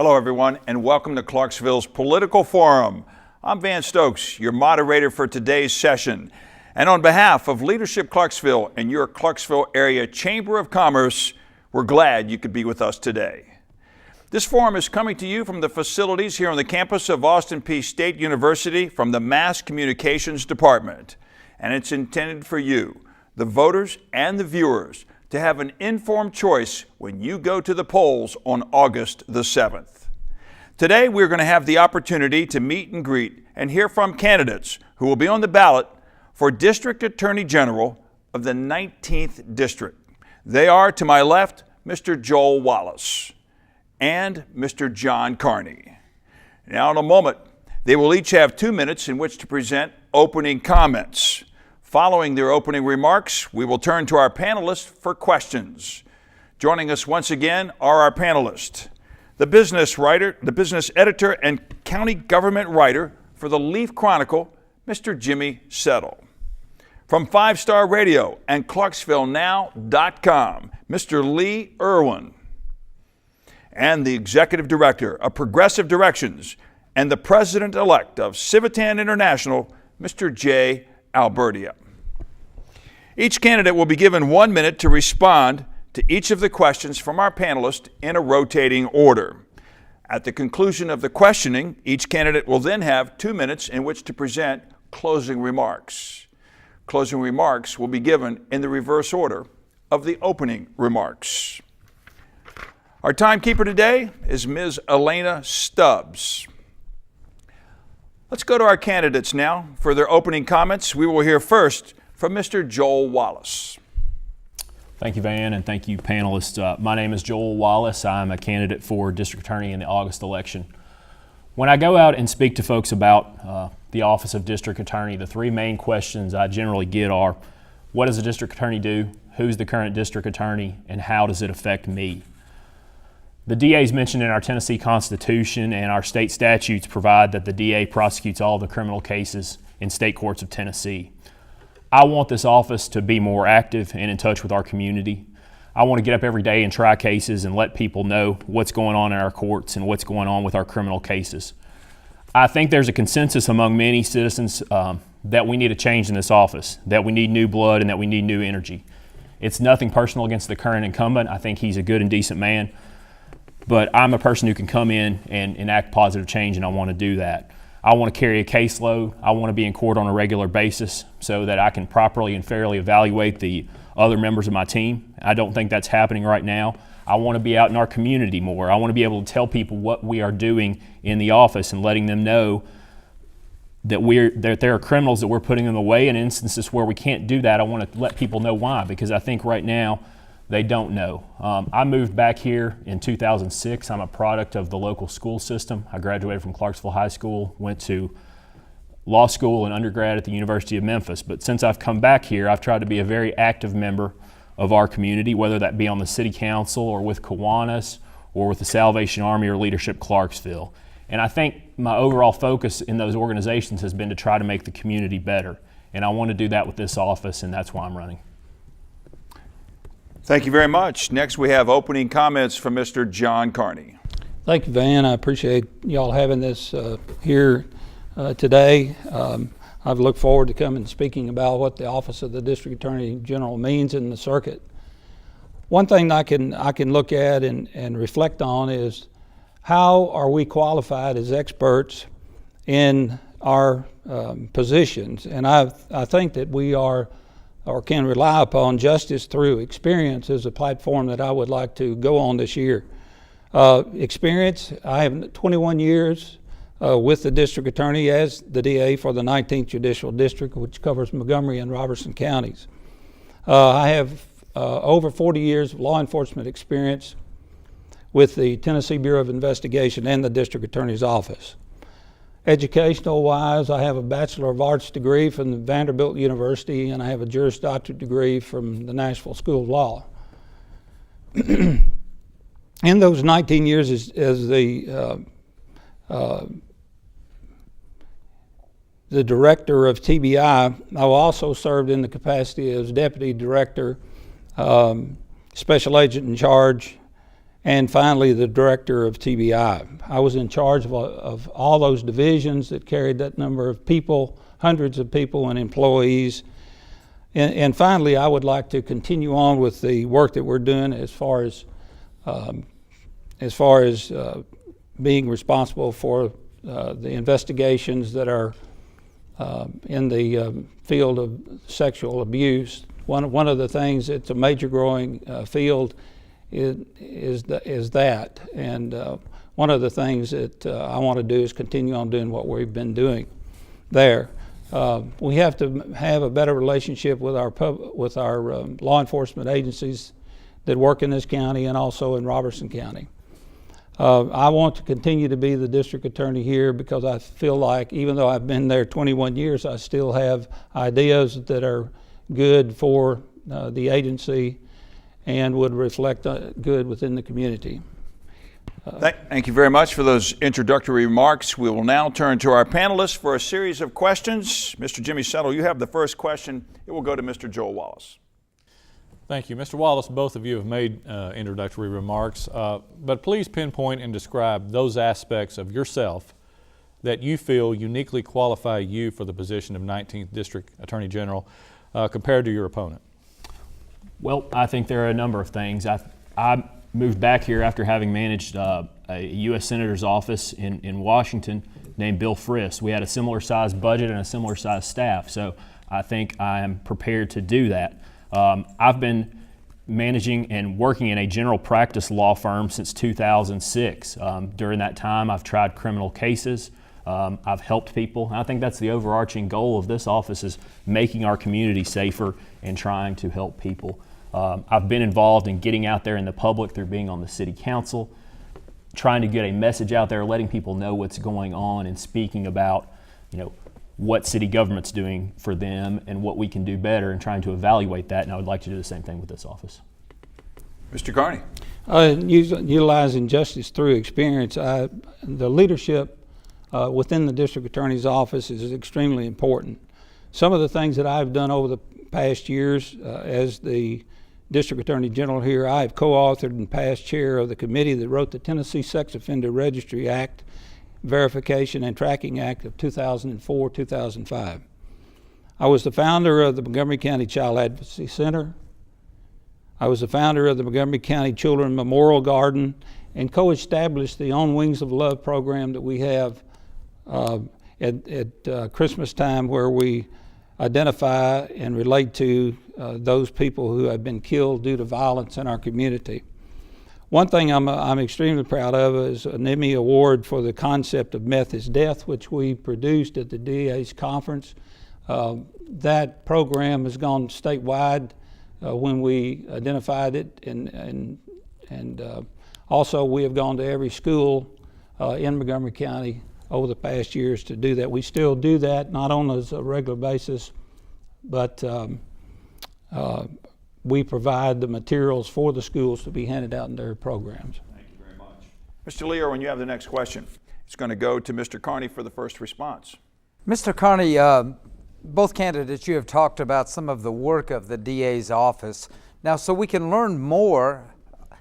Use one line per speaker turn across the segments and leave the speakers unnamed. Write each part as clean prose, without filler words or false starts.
Hello, everyone, and welcome to Clarksville's Political Forum. I'm Van Stokes, your moderator for today's session. And on behalf of Leadership Clarksville and your Clarksville Area Chamber of Commerce, we're glad you could be with us today. This forum is coming to you from the facilities here on the campus of Austin Peay State University from the Mass Communications Department. And it's intended for you, the voters and the viewers, to have an informed choice when you go to the polls on August the 7th. Today, we're going to have the opportunity to meet and greet and hear from candidates who will be on the ballot for District Attorney General of the 19th District. They are, to my left, Mr. Joel Wallace and Mr. John Carney. Now, in a moment, they will each have 2 minutes in which to present opening comments. Following their opening remarks, we will turn to our panelists for questions. Joining us once again are our panelists, the business editor and county government writer for the Leaf Chronicle, Mr. Jimmy Settle. From 5-Star Radio and ClarksvilleNow.com, Mr. Lee Irwin. And the executive director of Progressive Directions and the president-elect of Civitan International, Mr. Jay Albertia. Each candidate will be given 1 minute to respond to each of the questions from our panelists in a rotating order. At the conclusion of the questioning, each candidate will then have 2 minutes in which to present closing remarks. Closing remarks will be given in the reverse order of the opening remarks. Our timekeeper today is Ms. Elena Stubbs. Let's go to our candidates now for their opening comments. We will hear first from Mr. Joel Wallace.
Thank you, Van, and thank you, panelists. My name is Joel Wallace. I'm a candidate for district attorney in the August election. When I go out and speak to folks about the office of district attorney, the 3 main questions I generally get are, what does a district attorney do? Who's the current district attorney? And how does it affect me? The DA is mentioned in our Tennessee Constitution, and our state statutes provide that the DA prosecutes all the criminal cases in state courts of Tennessee. I want this office to be more active and in touch with our community. I want to get up every day and try cases and let people know what's going on in our courts and what's going on with our criminal cases. I think there's a consensus among many citizens that we need a change in this office, that we need new blood and that we need new energy. It's nothing personal against the current incumbent. I think he's a good and decent man, but I'm a person who can come in and enact positive change, and I want to do that. I want to carry a caseload. I want to be in court on a regular basis so that I can properly and fairly evaluate the other members of my team. I don't think that's happening right now. I want to be out in our community more. I want to be able to tell people what we are doing in the office and letting them know that there are criminals that we're putting in the way. In instances where we can't do that, I want to let people know why, because I think right now they don't know. I moved back here in 2006. I'm a product of the local school system. I graduated from Clarksville High School, went to law school and undergrad at the University of Memphis. But since I've come back here, I've tried to be a very active member of our community, whether that be on the city council or with Kiwanis or with the Salvation Army or Leadership Clarksville. And I think my overall focus in those organizations has been to try to make the community better. And I want to do that with this office, and that's why I'm running.
Thank you very much. Next, we have opening comments from Mr. John Carney.
Thank you, Van. I appreciate y'all having this here today. I've looked forward to coming and speaking about what the Office of the District Attorney General means in the circuit. One thing I can look at and reflect on is how are we qualified as experts in our positions? And I think that we are or can rely upon justice through experience as a platform that I would like to go on this year. Experience, I have 21 years with the district attorney as the DA for the 19th Judicial District, which covers Montgomery and Robertson counties. I have over 40 years of law enforcement experience with the Tennessee Bureau of Investigation and the District Attorney's Office. Educational wise, I have a Bachelor of Arts degree from Vanderbilt University, and I have a Juris Doctorate degree from the Nashville School of Law. In those 19 years as the director of TBI, I also served in the capacity as Deputy Director, Special Agent in Charge, and finally the director of TBI. I was in charge of all those divisions that carried that number of people, hundreds of people and employees. And finally, I would like to continue on with the work that we're doing as far as being responsible for the investigations that are in the field of sexual abuse. One of the things that's a major growing field is that, and one of the things that I want to do is continue on doing what we've been doing there. We have to have a better relationship with our law enforcement agencies that work in this county and also in Robertson County. I want to continue to be the district attorney here because I feel like even though I've been there 21 years, I still have ideas that are good for the agency and would reflect good within the community.
Thank you very much for those introductory remarks. We will now turn to our panelists for a series of questions. Mr. Jimmy Settle, you have the first question. It will go to Mr. Joel Wallace.
Thank you. Mr. Wallace, both of you have made introductory remarks, but please pinpoint and describe those aspects of yourself that you feel uniquely qualify you for the position of 19th District Attorney General compared to your opponent.
Well, I think there are a number of things. I moved back here after having managed a U.S. Senator's office in Washington named Bill Frist. We had a similar size budget and a similar size staff, so I think I am prepared to do that. I've been managing and working in a general practice law firm since 2006. During that time, I've tried criminal cases. I've helped people. And I think that's the overarching goal of this office, is making our community safer and trying to help people. I've been involved in getting out there in the public through being on the city council, trying to get a message out there, letting people know what's going on and speaking about, what city government's doing for them and what we can do better and trying to evaluate that. And I would like to do the same thing with this office.
Mr. Carney.
Utilizing justice through experience, the leadership within the district attorney's office is extremely important. Some of the things that I've done over the past years as the district attorney general here, I have co-authored and past chair of the committee that wrote the Tennessee Sex Offender Registry Act, Verification and Tracking Act of 2004-2005. I was the founder of the Montgomery County Child Advocacy Center. I was the founder of the Montgomery County Children Memorial Garden and co-established the On Wings of Love program that we have at Christmas time, where we identify and relate to those people who have been killed due to violence in our community. One thing I'm extremely proud of is an Emmy Award for the concept of Meth is Death, which we produced at the DA's conference. That program has gone statewide when we identified it, and also we have gone to every school in Montgomery County over the past years to do that. We still do that, not on as a regular basis, but we provide the materials for the schools to be handed out in their programs.
Thank you very much. Mr. Lear, when you have the next question, it's going to go to Mr. Carney for the first response.
Mr. Carney, both candidates, you have talked about some of the work of the DA's office. Now, so we can learn more,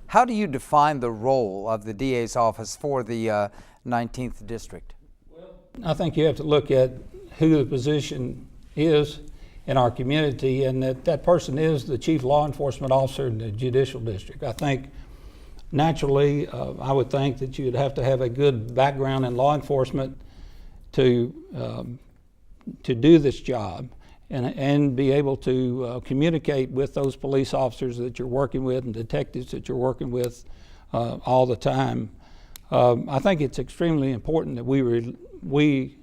how do you define the role of the DA's office for the 19th District?
Well, I think you have to look at who the position is in our community, and that person is the chief law enforcement officer in the judicial district. I think naturally, I would think that you'd have to have a good background in law enforcement to do this job and be able to communicate with those police officers that you're working with and detectives that you're working with all the time. I think it's extremely important that we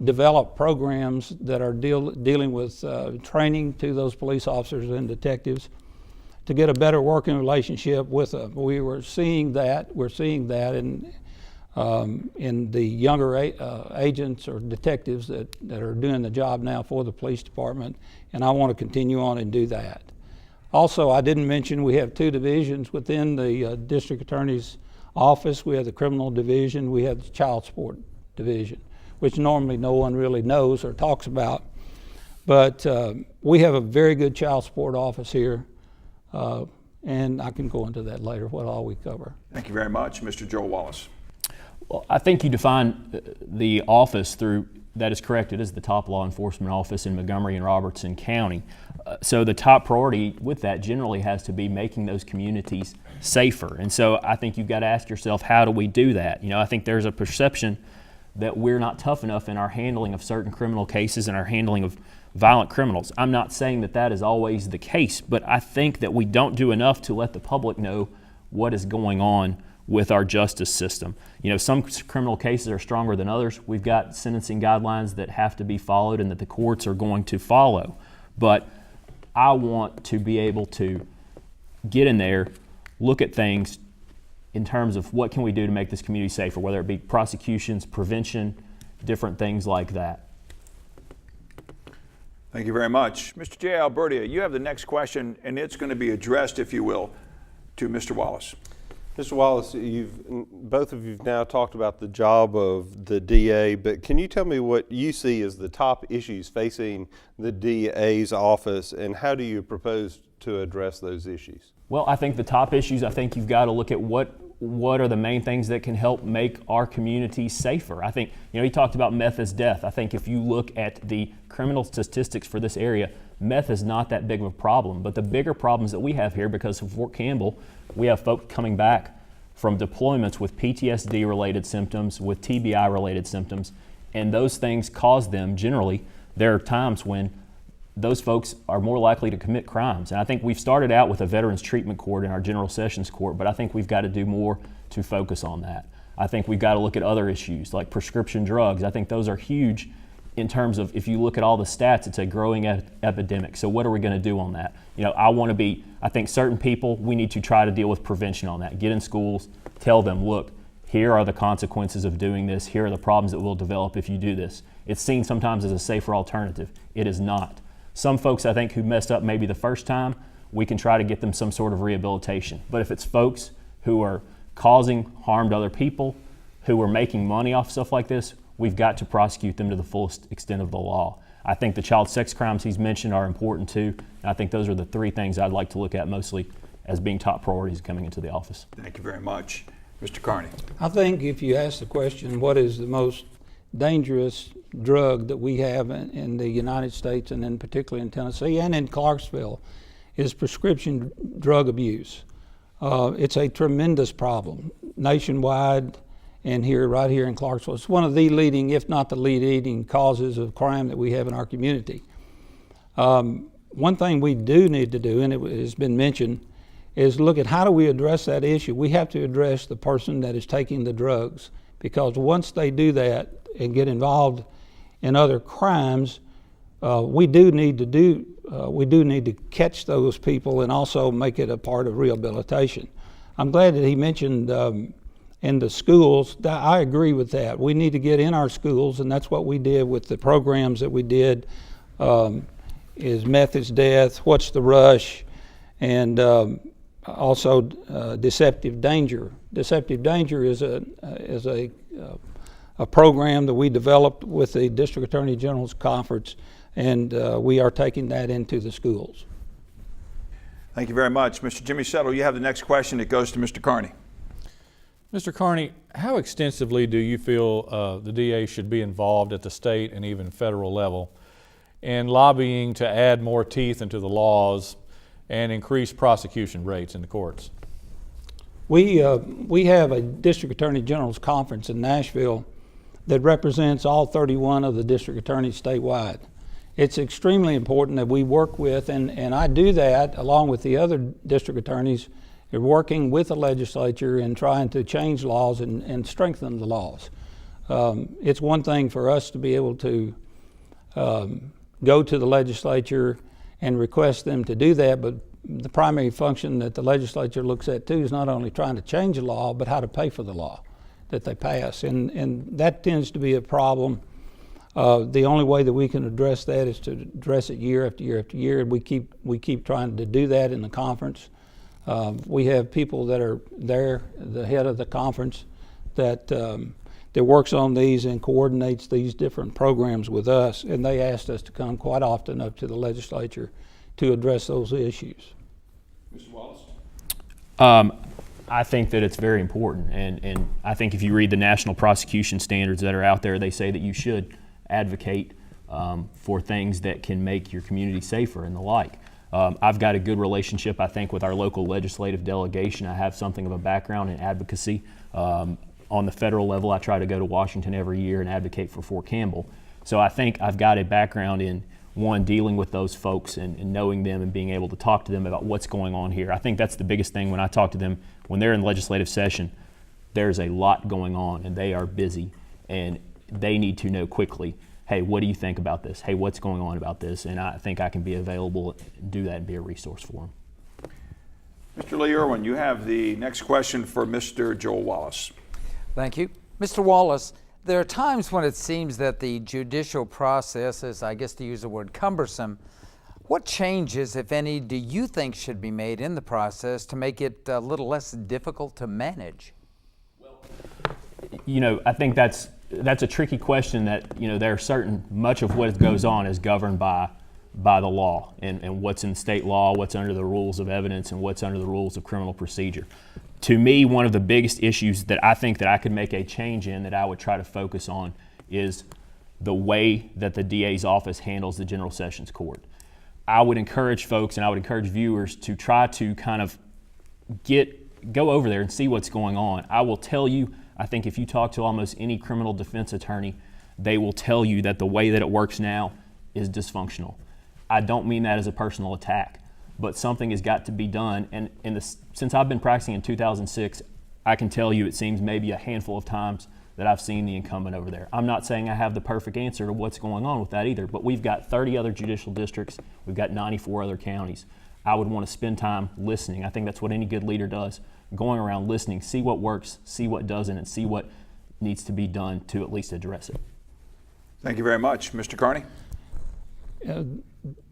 develop programs that are dealing with training to those police officers and detectives to get a better working relationship with them. We're seeing that in the younger agents or detectives that are doing the job now for the police department, and I want to continue on and do that. Also, I didn't mention we have two divisions within the district attorney's office. We have the criminal division, we have the child support division, which normally no one really knows or talks about. But we have a very good child support office here. and I can go into that later, what all we cover.
Thank you very much, Mr. Joel Wallace.
Well, I think you define the office through, that is correct, it is the top law enforcement office in Montgomery and Robertson County. So the top priority with that generally has to be making those communities safer. And so I think you've got to ask yourself, how do we do that? You know, I think there's a perception that we're not tough enough in our handling of certain criminal cases and our handling of violent criminals. I'm not saying that that is always the case, but I think that we don't do enough to let the public know what is going on with our justice system. You know, some criminal cases are stronger than others. We've got sentencing guidelines that have to be followed and that the courts are going to follow. But I want to be able to get in there, look at things in terms of what can we do to make this community safer, whether it be prosecutions, prevention, different things like that.
Thank you very much. Mr. J. Albertia, you have the next question, and it's going to be addressed, if you will, to Mr. Wallace.
Mr. Wallace, both of you have now talked about the job of the DA, but can you tell me what you see as the top issues facing the DA's office, and how do you propose to address those issues?
Well, I think the top issues, I think you've got to look at what are the main things that can help make our community safer. I think, you know, he talked about meth as death. I think if you look at the criminal statistics for this area, meth is not that big of a problem. But the bigger problems that we have here, because of Fort Campbell, we have folks coming back from deployments with PTSD-related symptoms, with TBI-related symptoms, and those things cause them, generally, there are times when those folks are more likely to commit crimes. And I think we've started out with a Veterans Treatment Court in our General Sessions Court, but I think we've got to do more to focus on that. I think we've got to look at other issues like prescription drugs. I think those are huge in terms of, if you look at all the stats, it's a growing epidemic. So what are we going to do on that? You know, I think certain people, we need to try to deal with prevention on that. Get in schools, tell them, look, here are the consequences of doing this. Here are the problems that will develop if you do this. It's seen sometimes as a safer alternative. It is not. Some folks, I think, who messed up maybe the first time, we can try to get them some sort of rehabilitation. But if it's folks who are causing harm to other people, who are making money off stuff like this, we've got to prosecute them to the fullest extent of the law. I think the child sex crimes he's mentioned are important too. And I think those are the three things I'd like to look at mostly as being top priorities coming into the office.
Thank you very much. Mr. Carney.
I think if you ask the question, what is the most dangerous drug that we have in the United States, and in particularly in Tennessee and in Clarksville, is prescription drug abuse. It's a tremendous problem nationwide, and right here in Clarksville. It's one of the leading, if not the leading, causes of crime that we have in our community. One thing we do need to do, and it has been mentioned, is look at how do we address that issue. We have to address the person that is taking the drugs, because once they do that and get involved in other crimes, we do need to catch those people and also make it a part of rehabilitation. I'm glad that he mentioned in the schools. I agree with that. We need to get in our schools, and that's what we did with the programs that we did. Is Meth is Death, What's the Rush, and also Deceptive Danger. Deceptive Danger is a program that we developed with the District Attorney General's Conference, and we are taking that into the schools.
Thank you very much. Mr. Jimmy Settle, you have the next question. It goes to Mr. Carney.
Mr. Carney, how extensively do you feel the DA should be involved at the state and even federal level in lobbying to add more teeth into the laws and increase prosecution rates in the courts?
We have a District Attorney General's Conference in Nashville that represents all 31 of the district attorneys statewide. It's extremely important that we work with, and I do that along with the other district attorneys, working with the legislature and trying to change laws and strengthen the laws. It's one thing for us to be able to go to the legislature and request them to do that, but the primary function that the legislature looks at too is not only trying to change the law, but how to pay for the law that they pass. And that tends to be a problem. The only way that we can address that is to address it year after year after year. And we keep trying to do that in the conference. We have people that are there, the head of the conference, that works on these and coordinates these different programs with us. And they asked us to come quite often up to the legislature to address those issues.
Mr. Wallace.
I think that it's very important, and I think if you read the national prosecution standards that are out there, they say that you should advocate for things that can make your community safer and the like. I've got a good relationship, I think, with our local legislative delegation. I have something of a background in advocacy. On the federal level, I try to go to Washington every year and advocate for Fort Campbell. So I think I've got a background in, one, dealing with those folks and knowing them and being able to talk to them about what's going on here. I think that's the biggest thing when I talk to them when they're in legislative session. There's a lot going on and they are busy and they need to know quickly, hey, what do you think about this? Hey, what's going on about this? And I think I can be available and do that and be a resource for them.
Mr. Lee Irwin, you have the next question for Mr. Joel Wallace.
Thank you. Mr. Wallace, there are times when it seems that the judicial process is, I guess to use the word, cumbersome. What changes, if any, do you think should be made in the process to make it a little less difficult to manage?
You know, I think that's a tricky question that, you know, there are certain, much of what goes on is governed by the law and what's in state law, what's under the rules of evidence, and what's under the rules of criminal procedure. To me, one of the biggest issues that I think that I could make a change in, that I would try to focus on, is the way that the DA's office handles the General Sessions Court. I would encourage folks and I would encourage viewers to try to kind of go over there and see what's going on. I will tell you, I think if you talk to almost any criminal defense attorney, they will tell you that the way that it works now is dysfunctional. I don't mean that as a personal attack, but something has got to be done. And since I've been practicing in 2006, I can tell you it seems maybe a handful of times that I've seen the incumbent over there. I'm not saying I have the perfect answer to what's going on with that either, but we've got 30 other judicial districts. We've got 94 other counties. I would want to spend time listening. I think that's what any good leader does, going around listening, see what works, see what doesn't, and see what needs to be done to at least address it.
Thank you very much. Mr. Carney?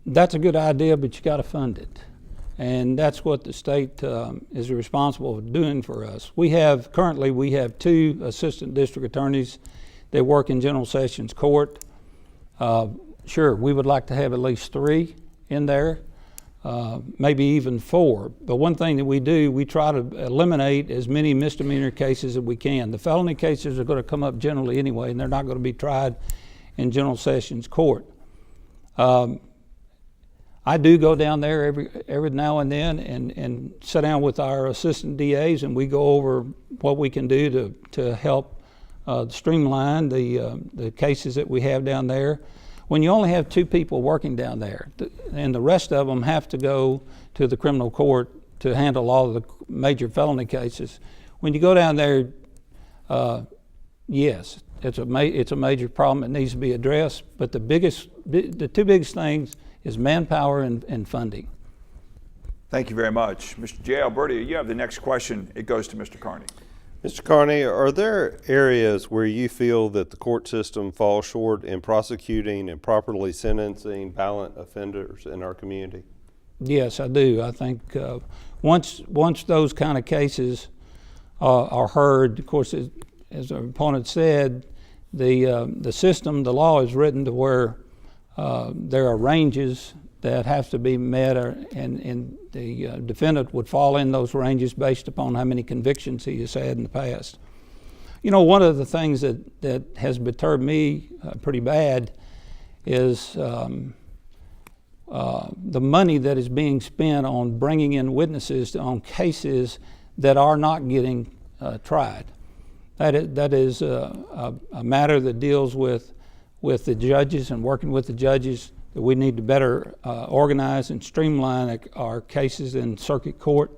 That's a good idea, but you got to fund it. And that's what the state is responsible for doing for us. Currently we have 2 assistant district attorneys that work in General Sessions Court. Sure, we would like to have at least 3 in there, maybe even 4. But one thing that we do, we try to eliminate as many misdemeanor cases as we can. The felony cases are going to come up generally anyway, and they're not going to be tried in General Sessions Court. I do go down there every now and then and sit down with our assistant DAs, and we go over what we can do to help streamline the cases that we have down there. When you only have 2 people working down there, and the rest of them have to go to the criminal court to handle all of the major felony cases, when you go down there, yes, it's a major problem. It needs to be addressed. But the 2 biggest things is manpower and funding.
Thank you very much. Mr. J. Alberti, you have the next question. It goes to Mr. Carney.
Mr. Carney, are there areas where you feel that the court system falls short in prosecuting and properly sentencing violent offenders in our community?
Yes, I do. I think once those kind of cases are heard, of course, as our opponent said, the system, the law is written to where there are ranges that have to be met, and the defendant would fall in those ranges based upon how many convictions he has had in the past. You know, one of the things that has perturbed me pretty bad is the money that is being spent on bringing in witnesses on cases that are not getting tried. That is a matter that deals with the judges and working with the judges, that we need to better organize and streamline our cases in circuit court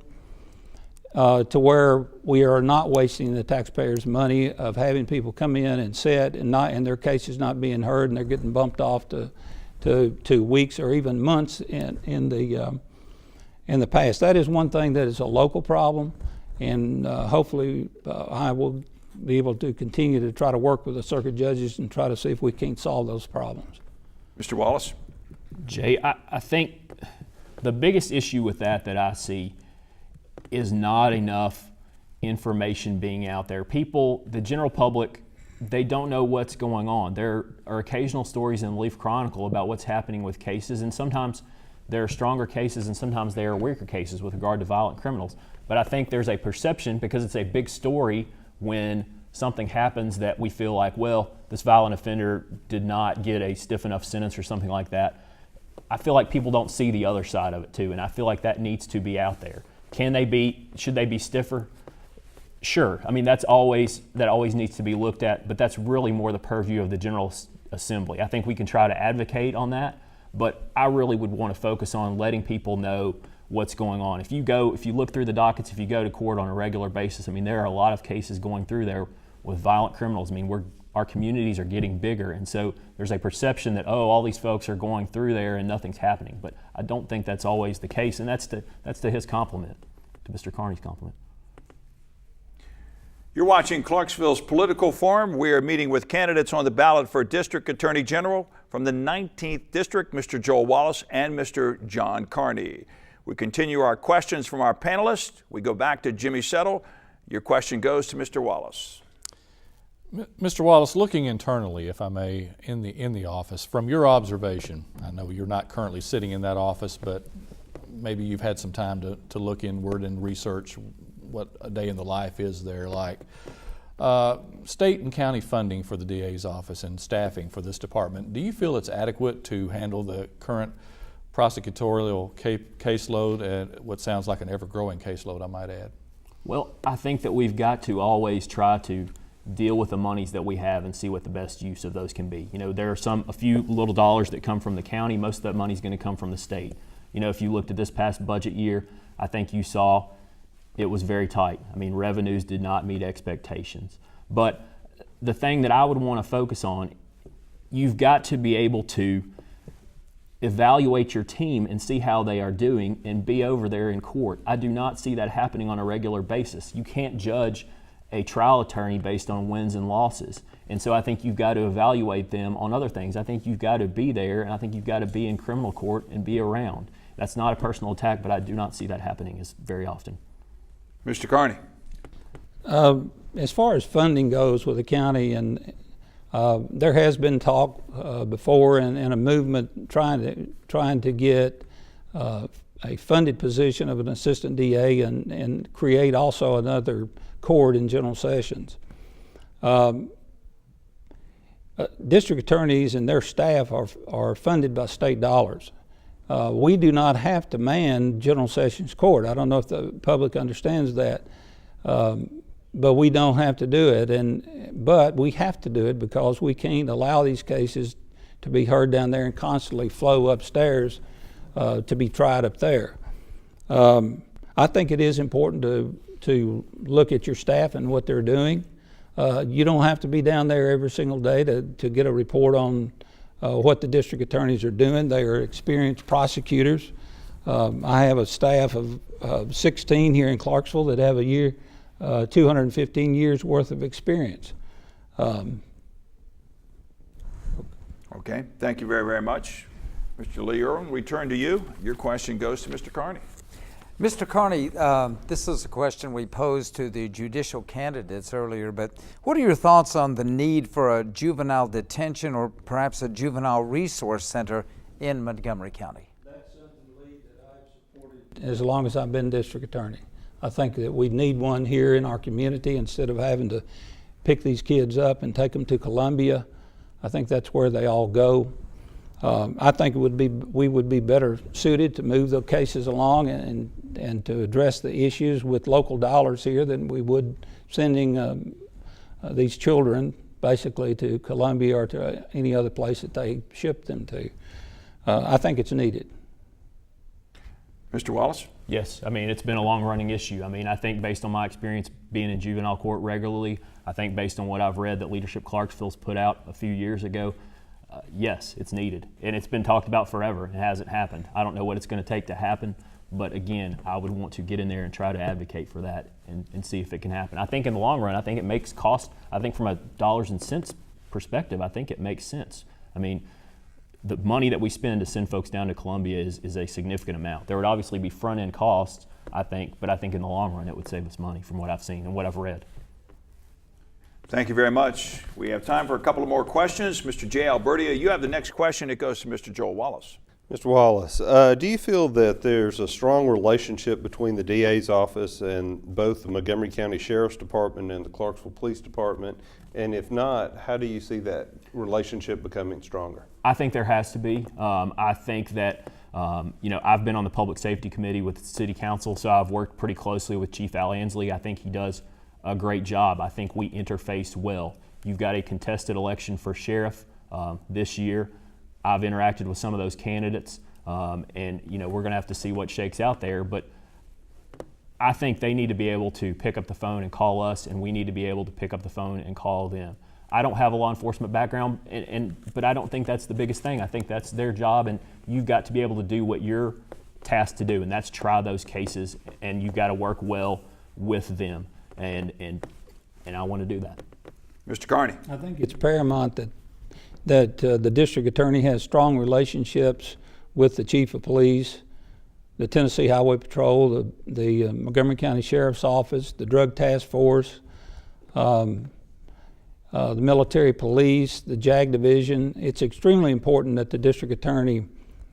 to where we are not wasting the taxpayers' money of having people come in and sit and their cases not being heard, and they're getting bumped off to weeks or even months in the past. That is one thing that is a local problem, and hopefully I will be able to continue to try to work with the circuit judges and try to see if we can solve those problems.
Mr. Wallace?
Jay, I think the biggest issue with that I see is not enough information being out there. People, the general public, they don't know what's going on. There are occasional stories in the Leaf Chronicle about what's happening with cases, and sometimes there are stronger cases and sometimes there are weaker cases with regard to violent criminals. But I think there's a perception, because it's a big story, when something happens that we feel like, well, this violent offender did not get a stiff enough sentence or something like that. I feel like people don't see the other side of it too, and I feel like that needs to be out there. Should they be stiffer? Sure. I mean, that always needs to be looked at, but that's really more the purview of the General Assembly. I think we can try to advocate on that, but I really would want to focus on letting people know what's going on. If you look through the dockets, if you go to court on a regular basis, I mean, there are a lot of cases going through there with violent criminals. I mean, our communities are getting bigger, and so there's a perception that, oh, all these folks are going through there and nothing's happening. But I don't think that's always the case, and that's to his compliment, to Mr. Carney's compliment.
You're watching Clarksville's Political Forum. We are meeting with candidates on the ballot for District Attorney General from the 19th District, Mr. Joel Wallace and Mr. John Carney. We continue our questions from our panelists. We go back to Jimmy Settle. Your question goes to Mr. Wallace.
Mr. Wallace, looking internally, if I may, in the office, from your observation, I know you're not currently sitting in that office, but maybe you've had some time to look inward and research what a day in the life is there like. State and county funding for the DA's office and staffing for this department, do you feel it's adequate to handle the current prosecutorial caseload and what sounds like an ever-growing caseload, I might add?
Well, I think that we've got to always try to deal with the monies that we have and see what the best use of those can be. You know, there are a few little dollars that come from the county. Most of that money is going to come from the state. You know, if you looked at this past budget year, I think you saw it was very tight. I mean, revenues did not meet expectations. But the thing that I would want to focus on, you've got to be able to evaluate your team and see how they are doing and be over there in court. I do not see that happening on a regular basis. You can't judge a trial attorney based on wins and losses. And so I think you've got to evaluate them on other things. I think you've got to be there, and I think you've got to be in criminal court and be around. That's not a personal attack, but I do not see that happening as very often.
Mr. Carney.
As far as funding goes with the county, and there has been talk before and a movement trying to get a funded position of an assistant DA and create also another court in general sessions. District attorneys and their staff are funded by state dollars. We do not have to man general sessions court. I don't know if the public understands that, but we don't have to do it. But we have to do it because we can't allow these cases to be heard down there and constantly flow upstairs to be tried up there. I think it is important to look at your staff and what they're doing. You don't have to be down there every single day to get a report on what the district attorneys are doing. They are experienced prosecutors. I have a staff of 16 here in Clarksville that have 215 years worth of experience.
Okay, thank you very, very much. Mr. Lee Irwin, we turn to you. Your question goes to Mr. Carney.
Mr. Carney, this is a question we posed to the judicial candidates earlier, but what are your thoughts on the need for a juvenile detention or perhaps a juvenile resource center in Montgomery County?
That's something, Lee, that I've supported as long as I've been district attorney. I think that we need one here in our community instead of having to pick these kids up and take them to Columbia. I think that's where they all go. I think we would be better suited to move the cases along and to address the issues with local dollars here than we would sending these children basically to Columbia or to any other place that they ship them to. I think it's needed.
Mr. Wallace?
Yes, I mean, it's been a long-running issue. I mean, I think based on my experience being in juvenile court regularly, I think based on what I've read that Leadership Clarksville's put out a few years ago, yes, it's needed. And it's been talked about forever. It hasn't happened. I don't know what it's going to take to happen, but again, I would want to get in there and try to advocate for that and see if it can happen. I think in the long run, I think it makes cost, I think from a dollars and cents perspective, I think it makes sense. I mean, the money that we spend to send folks down to Columbia is a significant amount. There would obviously be front-end costs, I think, but I think in the long run it would save us money from what I've seen and what I've read.
Thank you very much. We have time for a couple of more questions. Mr. J. Albertia, you have the next question. It goes to Mr. Joel Wallace.
Mr. Wallace, do you feel that there's a strong relationship between the DA's office and both the Montgomery County Sheriff's Department and the Clarksville Police Department? And if not, how do you see that relationship becoming stronger?
I think there has to be. I think that, I've been on the Public Safety Committee with the City Council, so I've worked pretty closely with Chief Al Ansley. I think he does a great job. I think we interface well. You've got a contested election for sheriff this year. I've interacted with some of those candidates, and we're going to have to see what shakes out there. But I think they need to be able to pick up the phone and call us, and we need to be able to pick up the phone and call them. I don't have a law enforcement background, but I don't think that's the biggest thing. I think that's their job, and you've got to be able to do what you're tasked to do, and that's try those cases, and you've got to work well with them, and I want to do that.
Mr. Carney.
I think it's paramount that the district attorney has strong relationships with the chief of police, the Tennessee Highway Patrol, the Montgomery County Sheriff's Office, the Drug Task Force, the military police, the JAG Division. It's extremely important that the district attorney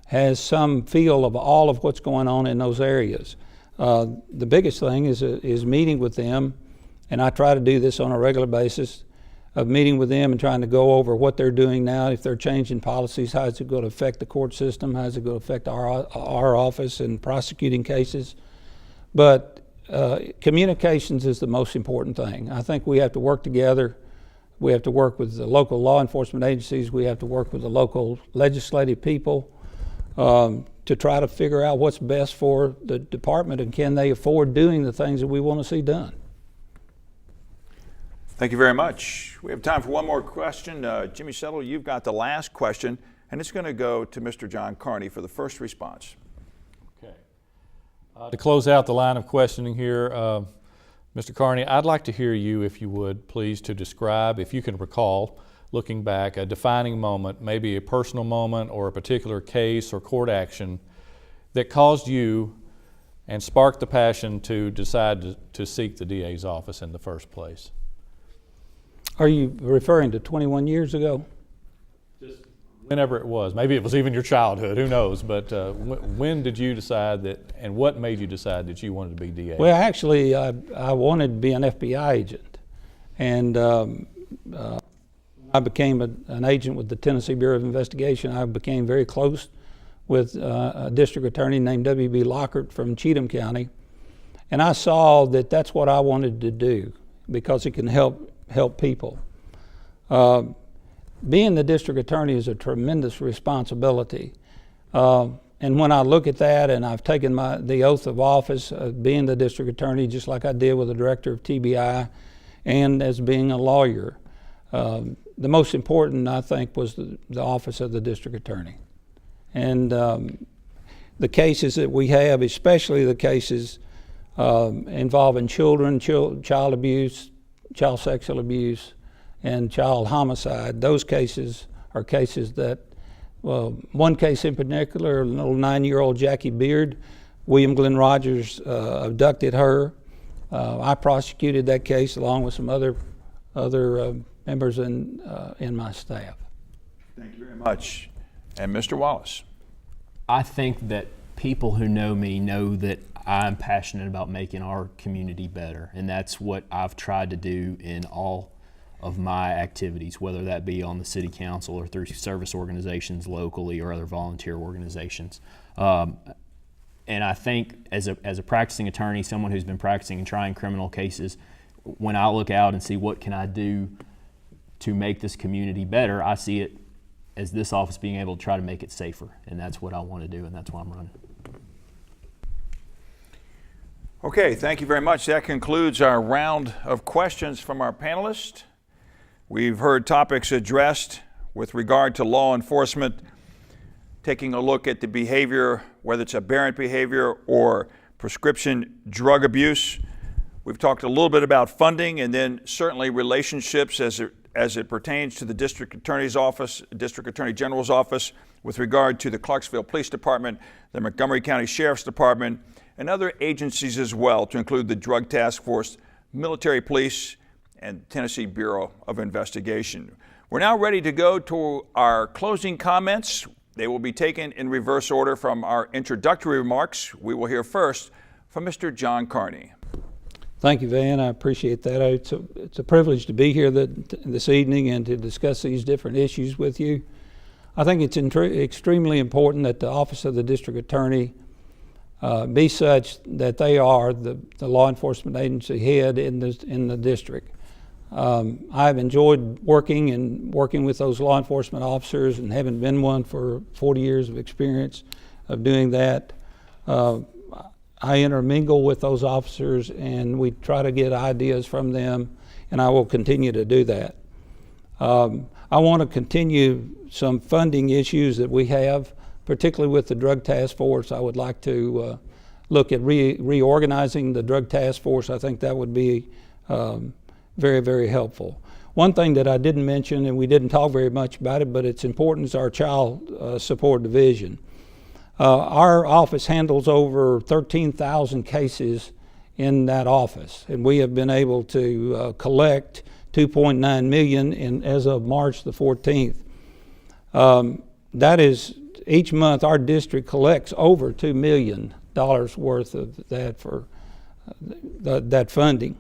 has some feel of all of what's going on in those areas. The biggest thing is meeting with them, and I try to do this on a regular basis, of meeting with them and trying to go over what they're doing now, if they're changing policies, how is it going to affect the court system, how is it going to affect our office in prosecuting cases. But communications is the most important thing. I think we have to work together. We have to work with the local law enforcement agencies. We have to work with the local legislative people to try to figure out what's best for the department and can they afford doing the things that we want to see done.
Thank you very much. We have time for one more question. Jimmy Settle, you've got the last question, and it's going to go to Mr. John Carney for the first response.
Okay. To close out the line of questioning here, Mr. Carney, I'd like to hear you, if you would, please, to describe, if you can recall, looking back, a defining moment, maybe a personal moment or a particular case or court action that caused you and sparked the passion to decide to seek the DA's office in the first place.
Are you referring to 21 years ago?
Just whenever it was. Maybe it was even your childhood, who knows, but when did you decide that, and what made you decide that you wanted to be DA?
Well, actually, I wanted to be an FBI agent, and I became an agent with the Tennessee Bureau of Investigation. I became very close with a district attorney named W.B. Lockhart from Cheatham County, and I saw that that's what I wanted to do because it can help people. Being the district attorney is a tremendous responsibility. And when I look at that, and I've taken the oath of office of being the district attorney, just like I did with the director of TBI, and as being a lawyer, the most important, I think, was the office of the district attorney. And the cases that we have, especially the cases involving children, child abuse, child sexual abuse, and child homicide, those cases are cases that, well, one case in particular, a little 9-year-old Jackie Beard, William Glenn Rogers abducted her. I prosecuted that case along with some other members in my staff.
Thank you very much. And Mr. Wallace.
I think that people who know me know that I'm passionate about making our community better, and that's what I've tried to do in all of my activities, whether that be on the city council or through service organizations locally or other volunteer organizations. And I think as a practicing attorney, someone who's been practicing and trying criminal cases, when I look out and see what can I do to make this community better, I see it as this office being able to try to make it safer, and that's what I want to do, and that's why I'm running.
Okay, thank you very much. That concludes our round of questions from our panelists. We've heard topics addressed with regard to law enforcement, taking a look at the behavior, whether it's aberrant behavior or prescription drug abuse. We've talked a little bit about funding and then certainly relationships as it pertains to the District Attorney's Office, District Attorney General's Office, with regard to the Clarksville Police Department, the Montgomery County Sheriff's Department, and other agencies as well, to include the Drug Task Force, military police, and Tennessee Bureau of Investigation. We're now ready to go to our closing comments. They will be taken in reverse order from our introductory remarks. We will hear first from Mr. John Carney.
Thank you, Van. I appreciate that. It's a privilege to be here this evening and to discuss these different issues with you. I think it's extremely important that the Office of the District Attorney be such that they are the law enforcement agency head in the district. I've enjoyed working with those law enforcement officers, and having been one for 40 years of experience of doing that. I intermingle with those officers and we try to get ideas from them, and I will continue to do that. I want to continue some funding issues that we have, particularly with the Drug Task Force. I would like to look at reorganizing the Drug Task Force. I think that would be very, very helpful. One thing that I didn't mention, and we didn't talk very much about it, but it's important, is our Child Support Division. Our office handles over 13,000 cases in that office, and we have been able to collect $2.9 million as of March the 14th. That is, each month our district collects over $2 million worth of that for that funding.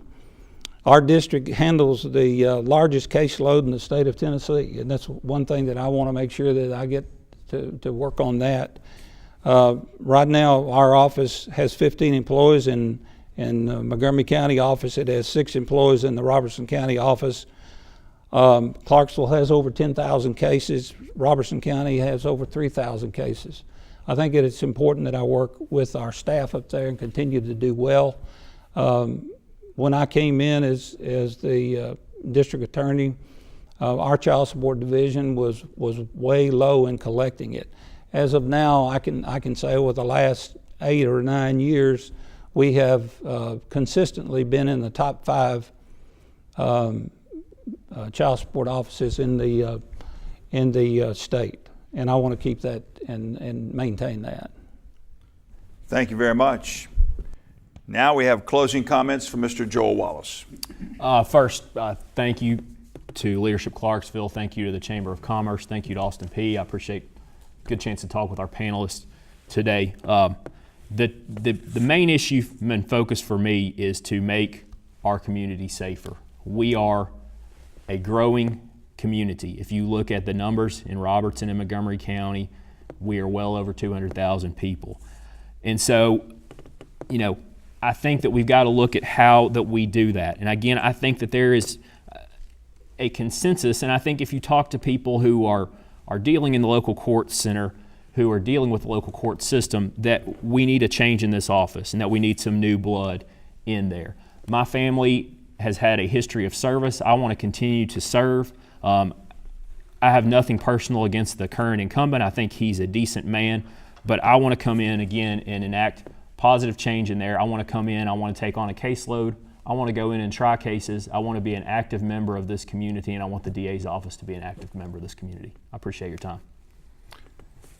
Our district handles the largest caseload in the state of Tennessee, and that's one thing that I want to make sure that I get to work on that. Right now, our office has 15 employees in Montgomery County office. It has 6 employees in the Robertson County office. Clarksville has over 10,000 cases. Robertson County has over 3,000 cases. I think that it's important that I work with our staff up there and continue to do well. When I came in as the district attorney, our child support division was way low in collecting it. As of now, I can say over the last 8 or 9 years, we have consistently been in the top 5 child support offices in the state, and I want to keep that and maintain that.
Thank you very much. Now we have closing comments from Mr. Joel Wallace.
First, thank you to Leadership Clarksville. Thank you to the Chamber of Commerce. Thank you to Austin Peay. I appreciate a good chance to talk with our panelists today. The main issue and focus for me is to make our community safer. We are a growing community. If you look at the numbers in Robertson and Montgomery County, we are well over 200,000 people. And so, I think that we've got to look at how that we do that. And again, I think that there is a consensus, and I think if you talk to people who are dealing in the local court center, who are dealing with the local court system, that we need a change in this office and that we need some new blood in there. My family has had a history of service. I want to continue to serve. I have nothing personal against the current incumbent. I think he's a decent man, but I want to come in again and enact positive change in there. I want to come in, I want to take on a caseload. I want to go in and try cases. I want to be an active member of this community, and I want the DA's office to be an active member of this community. I appreciate your time.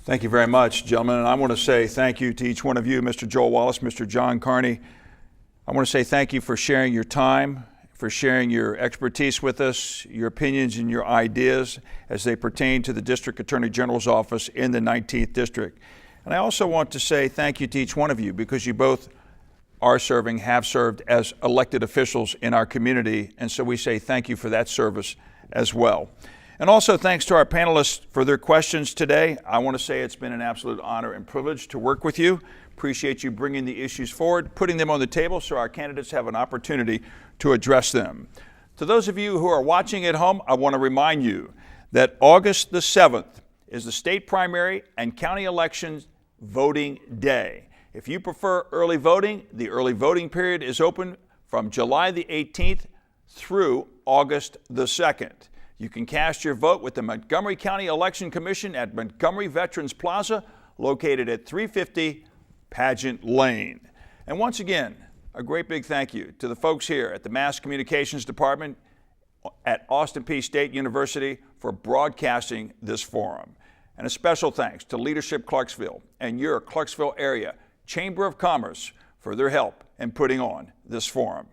Thank you very much, gentlemen. And I want to say thank you to each one of you, Mr. Joel Wallace, Mr. John Carney. I want to say thank you for sharing your time, for sharing your expertise with us, your opinions and your ideas as they pertain to the District Attorney General's office in the 19th District. And I also want to say thank you to each one of you because you both are serving, have served as elected officials in our community. And so we say thank you for that service as well. And also thanks to our panelists for their questions today. I want to say it's been an absolute honor and privilege to work with you. Appreciate you bringing the issues forward, putting them on the table so our candidates have an opportunity to address them. To those of you who are watching at home, I want to remind you that August the 7th is the state primary and county elections voting day. If you prefer early voting, the early voting period is open from July the 18th through August the 2nd. You can cast your vote with the Montgomery County Election Commission at Montgomery Veterans Plaza, located at 350 Pageant Lane. And once again, a great big thank you to the folks here at the Mass Communications Department at Austin Peay State University for broadcasting this forum. And a special thanks to Leadership Clarksville and your Clarksville area Chamber of Commerce for their help in putting on this forum.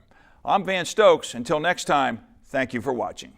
I'm Van Stokes. Until next time, thank you for watching.